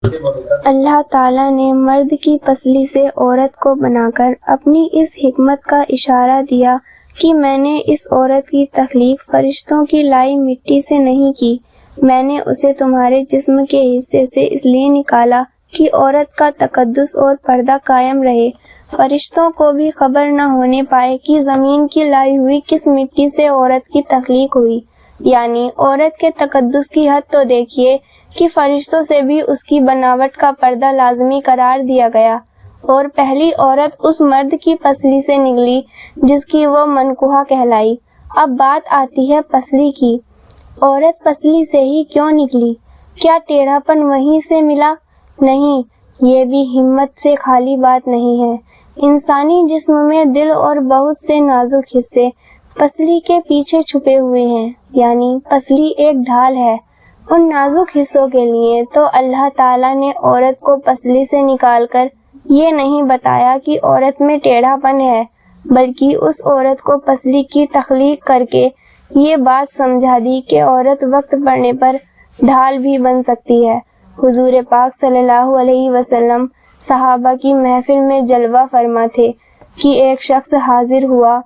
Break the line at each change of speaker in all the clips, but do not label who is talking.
اللہ تعالیٰ نے مرد کی پسلی سے عورت کو بنا کر اپنی اس حکمت کا اشارہ دیا کہ میں نے اس عورت کی تخلیق فرشتوں کی لائی مٹی سے نہیں کی، میں نے اسے تمہارے جسم کے حصے سے اس لیے نکالا کہ عورت کا تقدس اور پردہ قائم رہے، فرشتوں کو بھی خبر نہ ہونے پائے کہ زمین کی لائی ہوئی کس مٹی سے عورت کی تخلیق ہوئی۔ یعنی عورت کے تقدس کی حد تو دیکھیے کہ فرشتوں سے بھی اس کی بناوٹ کا پردہ لازمی قرار دیا گیا، اور پہلی عورت اس مرد کی پسلی سے نکلی جس کی وہ منکوحہ کہلائی۔ اب بات آتی ہے پسلی کی۔ عورت پسلی سے ہی کیوں نکلی؟ کیا ٹیڑھا پن وہیں سے ملا؟ نہیں، یہ بھی ہمت سے خالی بات نہیں ہے۔ انسانی جسم میں دل اور بہت سے نازک حصے پسلی کے پیچھے چھپے ہوئے ہیں، یعنی پسلی ایک ڈھال ہے ان نازک حصوں کے لیے۔ تو اللہ تعالیٰ نے عورت کو پسلی سے نکال کر یہ نہیں بتایا کہ عورت میں ٹیڑھا پن ہے، بلکہ اس عورت کو پسلی کی تخلیق کر کے یہ بات سمجھا دی کہ عورت وقت پڑنے پر ڈھال بھی بن سکتی ہے۔ حضور پاک صلی اللہ علیہ وسلم صحابہ کی محفل میں جلوہ فرما تھے کہ ایک شخص حاضر ہوا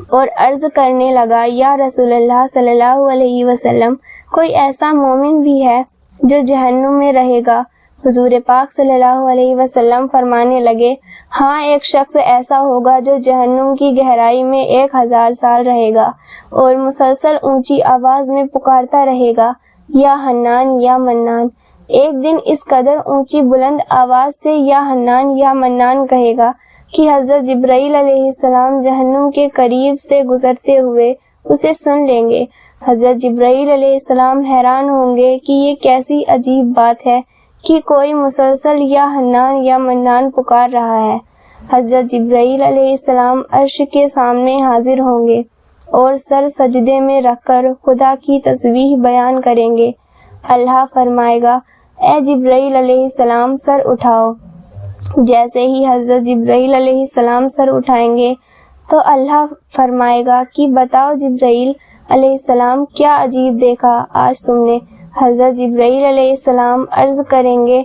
اور عرض کرنے لگا، یا رسول اللہ صلی اللہ علیہ وسلم، کوئی ایسا مومن بھی ہے جو جہنم میں رہے گا؟ حضور پاک صلی اللہ علیہ وسلم فرمانے لگے، ہاں، ایک شخص ایسا ہوگا جو جہنم کی گہرائی میں 1000 سال رہے گا اور مسلسل اونچی آواز میں پکارتا رہے گا، یا حنان یا منان۔ ایک دن اس قدر اونچی بلند آواز سے یا حنان یا منان کہے گا کہ حضرت جبرائیل علیہ السلام جہنم کے قریب سے گزرتے ہوئے اسے سن لیں گے۔ حضرت جبرائیل علیہ السلام حیران ہوں گے کہ یہ کیسی عجیب بات ہے کہ کوئی مسلسل یا حنان یا منان پکار رہا ہے۔ حضرت جبرائیل علیہ السلام عرش کے سامنے حاضر ہوں گے اور سر سجدے میں رکھ کر خدا کی تسبیح بیان کریں گے۔ اللہ فرمائے گا، اے جبرائیل علیہ السلام، سر اٹھاؤ۔ جیسے ہی حضرت جبرائیل علیہ السلام سر اٹھائیں گے تو اللہ فرمائے گا کہ بتاؤ جبرائیل علیہ السلام، کیا عجیب دیکھا آج تم نے؟ حضرت جبرائیل علیہ السلام عرض کریں گے،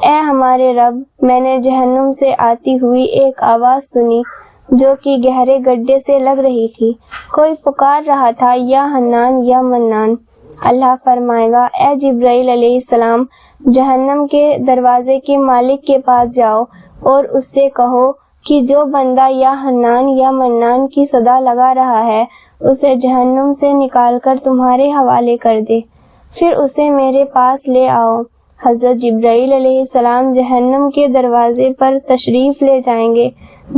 اے ہمارے رب، میں نے جہنم سے آتی ہوئی ایک آواز سنی جو کہ گہرے گڈھے سے لگ رہی تھی، کوئی پکار رہا تھا، یا حنان یا منان۔ اللہ فرمائے گا، اے جبرائیل علیہ السلام، جہنم کے دروازے کے مالک کے پاس جاؤ اور اس سے کہو کہ جو بندہ یا حنان یا منان کی صدا لگا رہا ہے اسے جہنم سے نکال کر تمہارے حوالے کر دے، پھر اسے میرے پاس لے آؤ۔ حضرت جبرائیل علیہ السلام جہنم کے دروازے پر تشریف لے جائیں گے،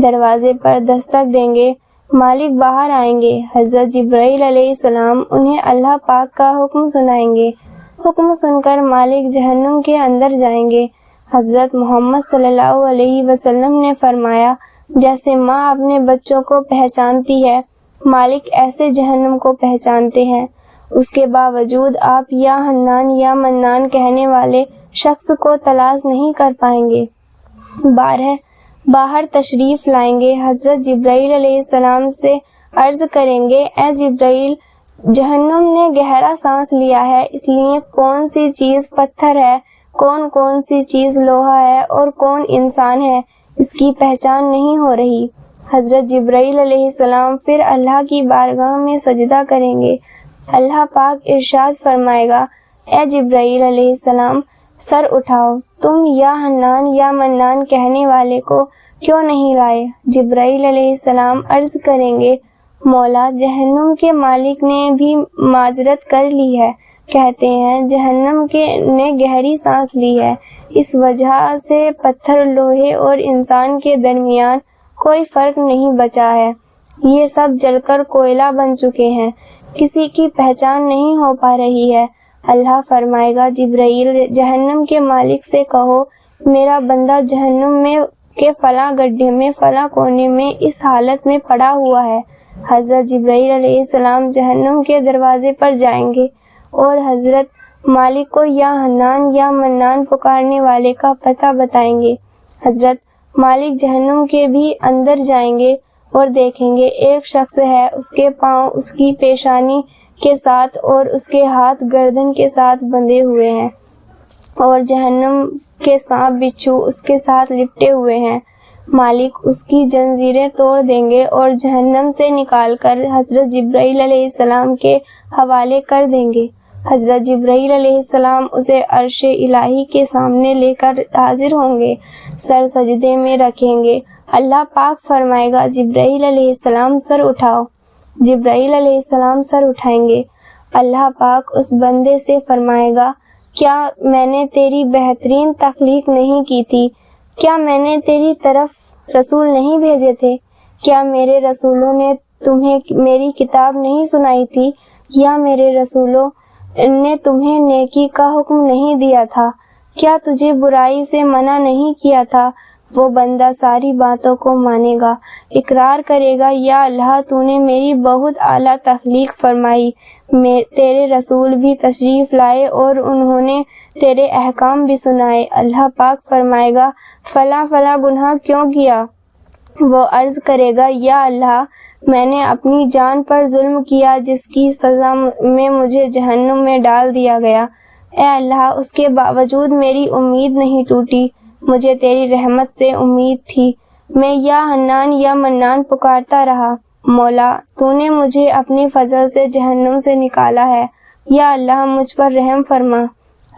دروازے پر دستک دیں گے، مالک باہر آئیں گے، حضرت جبرائیل علیہ السلام انہیں اللہ پاک کا حکم سنائیں گے، حکم سن کر مالک جہنم کے اندر جائیں گے۔ حضرت محمد صلی اللہ علیہ وسلم نے فرمایا، جیسے ماں اپنے بچوں کو پہچانتی ہے، مالک ایسے جہنم کو پہچانتے ہیں۔ اس کے باوجود آپ یا حنان یا منان کہنے والے شخص کو تلاش نہیں کر پائیں گے۔ باہر تشریف لائیں گے، حضرت جبرائیل علیہ السلام سے عرض کریں گے، اے جبرائیل، جہنم نے گہرا سانس لیا ہے، اس لیے کون سی چیز پتھر ہے، کون سی چیز لوہا ہے اور کون انسان ہے، اس کی پہچان نہیں ہو رہی۔ حضرت جبرائیل علیہ السلام پھر اللہ کی بارگاہ میں سجدہ کریں گے۔ اللہ پاک ارشاد فرمائے گا، اے جبرائیل علیہ السلام، سر اٹھاؤ، تم یا حنان یا منان کہنے والے کو کیوں نہیں لائے؟ جبرائیل علیہ السلام عرض کریں گے، مولا، جہنم کے مالک نے بھی معذرت کر لی ہے، کہتے ہیں جہنم نے گہری سانس لی ہے، اس وجہ سے پتھر، لوہے اور انسان کے درمیان کوئی فرق نہیں بچا ہے، یہ سب جل کر کوئلہ بن چکے ہیں، کسی کی پہچان نہیں ہو پا رہی ہے۔ اللہ فرمائے گا، جبرائیل، جہنم کے مالک سے کہو میرا بندہ جہنم میں کے فلاں گڈھے میں فلاں کونے میں اس حالت میں پڑا ہوا ہے۔ حضرت جبرائیل علیہ السلام جہنم کے دروازے پر جائیں گے اور حضرت مالک کو یا حنان یا منان پکارنے والے کا پتہ بتائیں گے۔ حضرت مالک جہنم کے بھی اندر جائیں گے اور دیکھیں گے ایک شخص ہے، اس کے پاؤں اس کی پیشانی کے ساتھ اور اس کے ہاتھ گردن کے ساتھ بندھے ہوئے ہیں، اور جہنم کہ سانپ بچھو اس کے ساتھ لپٹے ہوئے ہیں۔ مالک اس کی زنجیریں توڑ دیں گے اور جہنم سے نکال کر حضرت جبرائیل علیہ السلام کے حوالے کر دیں گے۔ حضرت جبرائیل علیہ السلام اسے عرش الہی کے سامنے لے کر حاضر ہوں گے، سر سجدے میں رکھیں گے۔ اللہ پاک فرمائے گا جبرائیل علیہ السلام سر اٹھاؤ۔ جبرائیل علیہ السلام سر اٹھائیں گے۔ اللہ پاک اس بندے سے فرمائے گا، کیا میں نے تیری بہترین تخلیق نہیں کی تھی؟ کیا میں نے تیری طرف رسول نہیں بھیجے تھے؟ کیا میرے رسولوں نے تمہیں میری کتاب نہیں سنائی تھی؟ یا میرے رسولوں نے تمہیں نیکی کا حکم نہیں دیا تھا؟ کیا تجھے برائی سے منع نہیں کیا تھا؟ وہ بندہ ساری باتوں کو مانے گا، اقرار کرے گا، یا اللہ تو نے میری بہت اعلیٰ تخلیق فرمائی، تیرے رسول بھی تشریف لائے اور انہوں نے تیرے احکام بھی سنائے۔ اللہ پاک فرمائے گا فلاں فلاں گناہ کیوں کیا؟ وہ عرض کرے گا یا اللہ میں نے اپنی جان پر ظلم کیا جس کی سزا میں مجھے جہنم میں ڈال دیا گیا۔ اے اللہ اس کے باوجود میری امید نہیں ٹوٹی، مجھے تیری رحمت سے امید تھی، میں یا حنان یا منان پکارتا رہا۔ مولا تو نے مجھے اپنے فضل سے جہنم سے نکالا ہے، یا اللہ مجھ پر رحم فرما۔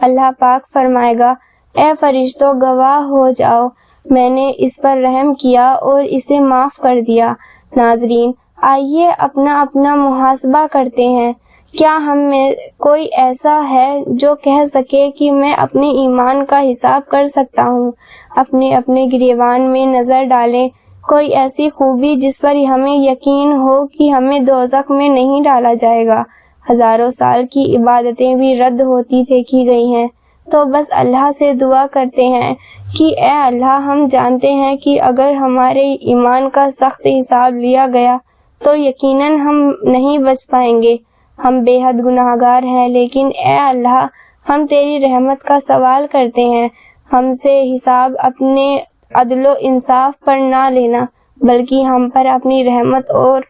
اللہ پاک فرمائے گا اے فرشتوں گواہ ہو جاؤ، میں نے اس پر رحم کیا اور اسے معاف کر دیا۔ ناظرین آئیے اپنا اپنا محاسبہ کرتے ہیں۔ کیا ہم میں کوئی ایسا ہے جو کہہ سکے کہ میں اپنے ایمان کا حساب کر سکتا ہوں؟ اپنے اپنے گریبان میں نظر ڈالیں، کوئی ایسی خوبی جس پر ہمیں یقین ہو کہ ہمیں دوزخ میں نہیں ڈالا جائے گا۔ ہزاروں سال کی عبادتیں بھی رد ہوتی دیکھی گئی ہیں، تو بس اللہ سے دعا کرتے ہیں کہ اے اللہ ہم جانتے ہیں کہ اگر ہمارے ایمان کا سخت حساب لیا گیا تو یقیناً ہم نہیں بچ پائیں گے، ہم بے حد گناہگار ہیں، لیکن اے اللہ ہم تیری رحمت کا سوال کرتے ہیں، ہم سے حساب اپنے عدل و انصاف پر نہ لینا بلکہ ہم پر اپنی رحمت اور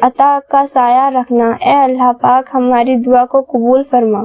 عطا کا سایہ رکھنا۔ اے اللہ پاک ہماری دعا کو قبول فرما۔